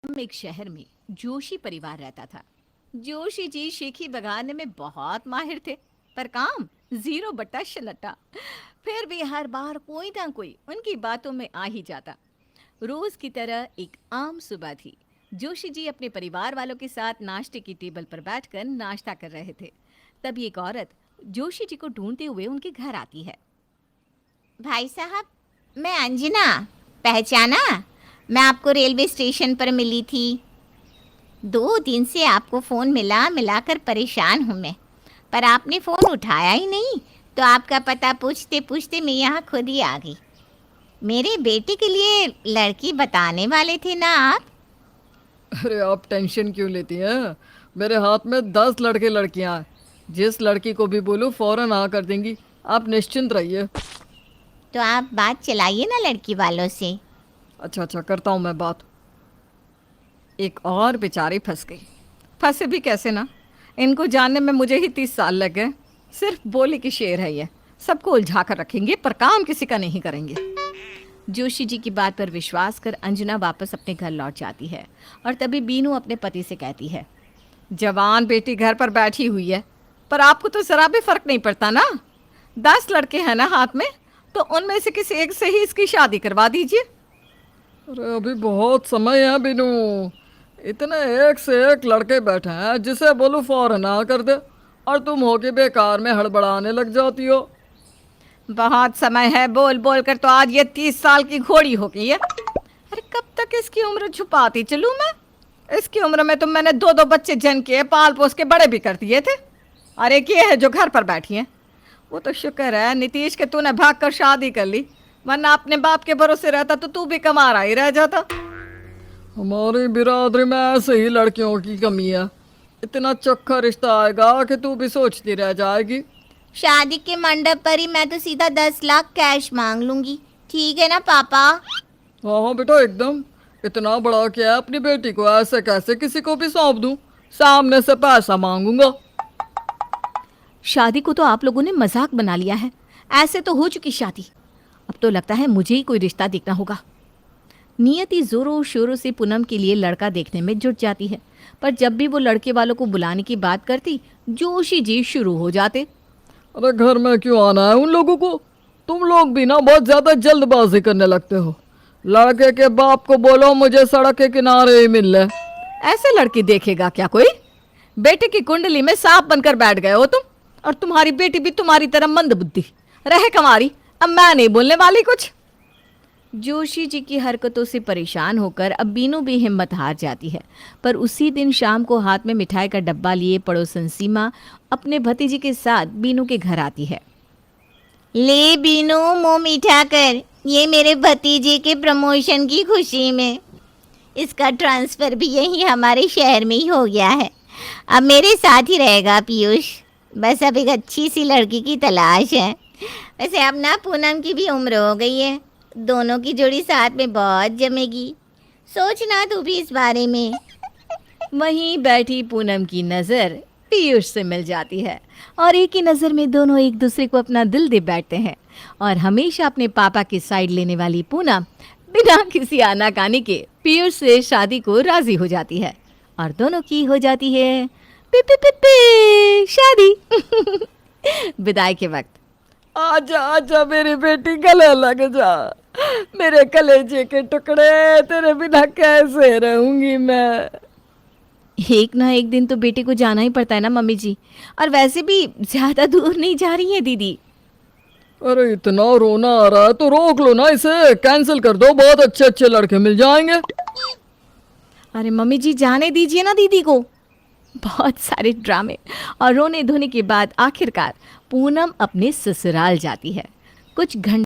एक शहर में जोशी परिवार रहता था। जोशी जी शीखी बगाने में बहुत माहिर थे, पर काम जीरो बट्टा शलट्टा। फिर भी हर बार कोई ना कोई उनकी बातों में आ ही जाता। रोज की तरह एक आम सुबह थी। जोशी जी अपने परिवार वालों के साथ नाश्ते की टेबल पर बैठकर नाश्ता कर रहे थे। तभी एक औरत जोशी जी को ढूंढते हुए उनके घर आती है। भाई साहब, मैं अंजना, पहचाना? मैं आपको रेलवे स्टेशन पर मिली थी। 2 दिन से आपको फ़ोन मिलाकर परेशान हूँ मैं, पर आपने फ़ोन उठाया ही नहीं, तो आपका पता पूछते पूछते मैं यहाँ खुद ही आ गई। मेरे बेटे के लिए लड़की बताने वाले थे ना आप? अरे आप टेंशन क्यों लेती हैं? मेरे हाथ में 10 लड़के लड़कियां हैं। जिस लड़की को भी बोलूं फौरन हाँ कर देंगी। आप निश्चिंत रहिए। तो आप बात चलाइए ना लड़की वालों से। अच्छा अच्छा, करता हूँ मैं बात। एक और बेचारी फंस गई। फंसे भी कैसे ना, इनको जानने में मुझे ही 30 साल लग गए। सिर्फ बोली की शेर है ये, सबको उलझा कर रखेंगे पर काम किसी का नहीं करेंगे। जोशी जी की बात पर विश्वास कर अंजना वापस अपने घर लौट जाती है और तभी बीनू अपने पति से कहती है, जवान बेटी घर पर बैठी हुई है, पर आपको तो जरा भी फर्क नहीं पड़ता ना। 10 लड़के हैं ना हाथ में, तो उनमें से किसी एक से ही इसकी शादी करवा दीजिए। अरे अभी बहुत समय है बिनू। इतने एक से एक लड़के बैठे हैं, जिसे बोलूं फौरन हाँ कर दे, और तुम हो के बेकार में हड़बड़ाने लग जाती हो। बहुत समय है बोल बोल कर तो आज ये 30 साल की घोड़ी हो गई है। अरे कब तक इसकी उम्र छुपाती चलूं मैं? इसकी उम्र में तो मैंने 2-2 बच्चे जन्म के पाल पोस के बड़े भी कर दिए थे। और एक ये है जो घर पर बैठी है। वो तो शुक्र है नीतीश के तूने भाग कर शादी कर ली, वरना अपने बाप के भरोसे रहता तो तू भी कमा रहा ही रह जाता। हमारी बिरादरी में ऐसे ही लड़कियों की कमी है। इतना चोखा रिश्ता आएगा कि तू भी सोचती रह जाएगी। शादी के मंडप पर ही मैं तो सीधा 10 लाख कैश मांग लूँगी। ठीक है ना पापा? हाँ हाँ बेटा, एकदम। इतना बड़ा क्या है, अपनी बेटी को ऐसे कैसे किसी को भी सौंप दूं? सामने से पैसा मांगूंगा। शादी को तो आप लोगों ने मजाक बना लिया है। ऐसे तो हो चुकी शादी। अब तो लगता है मुझे ही कोई रिश्ता देखना होगा। नियति जोरों शोरों से पूनम के लिए लड़का देखने में जुट जाती है, पर जब भी वो लड़के वालों को बुलाने की बात करती, जोशी जी शुरू हो जाते। अरे घर में क्यों आना है उन लोगों को? तुम लोग भी ना बहुत ज्यादा जल्दबाजी करने लगते हो। लड़के के बाप को बोलो मुझे सड़क के किनारे ही मिल ले। ऐसे लड़की देखेगा क्या कोई? बेटे की कुंडली में सांप बनकर बैठ गए हो तुम, और तुम्हारी बेटी भी तुम्हारी तरह मंद बुद्धि रहे कमारी। अब मैं नहीं बोलने वाली कुछ। जोशी जी की हरकतों से परेशान होकर अब बीनू भी हिम्मत हार जाती है, पर उसी दिन शाम को हाथ में मिठाई का डब्बा लिए पड़ोसन सीमा अपने भतीजी के साथ बीनू के घर आती है। ले बीनू, मुंह मीठा कर। ये मेरे भतीजे के प्रमोशन की खुशी में इसका ट्रांसफ़र भी यही हमारे शहर में ही हो गया है। अब मेरे साथ ही रहेगा पीयूष। बस अब एक अच्छी सी लड़की की तलाश है। वैसे अब ना पूनम की भी उम्र हो गई है, दोनों की जोड़ी साथ में बहुत जमेगी। सोचना तू भी इस बारे में। वहीं बैठी पूनम की नज़र पीयूष से मिल जाती है और एक ही नज़र में दोनों एक दूसरे को अपना दिल दे बैठते हैं। और हमेशा अपने पापा की साइड लेने वाली पूनम बिना किसी आनाकानी के पीयूष से शादी को राजी हो जाती है और दोनों की हो जाती है पी पी पी पी शादी। विदाई के वक्त, आजा आजा मेरी बेटी, गले लग जा। मेरे कलेजे के टुकड़े, तेरे बिना कैसे रहूंगी मैं? एक ना एक दिन तो बेटे को जाना ही पड़ता है ना मम्मी जी। और वैसे भी ज़्यादा दूर नहीं जा रही है दीदी। अरे इतना रोना आ रहा है तो रोक लो ना, इसे कैंसिल कर दो। बहुत अच्छे अच्छे लड़के मिल जाएंगे। अरे मम्मी जी जाने दीजिए ना दीदी को। बहुत सारे ड्रामे और रोने धोने के बाद आखिरकार पूनम अपने ससुराल जाती है। कुछ घंटे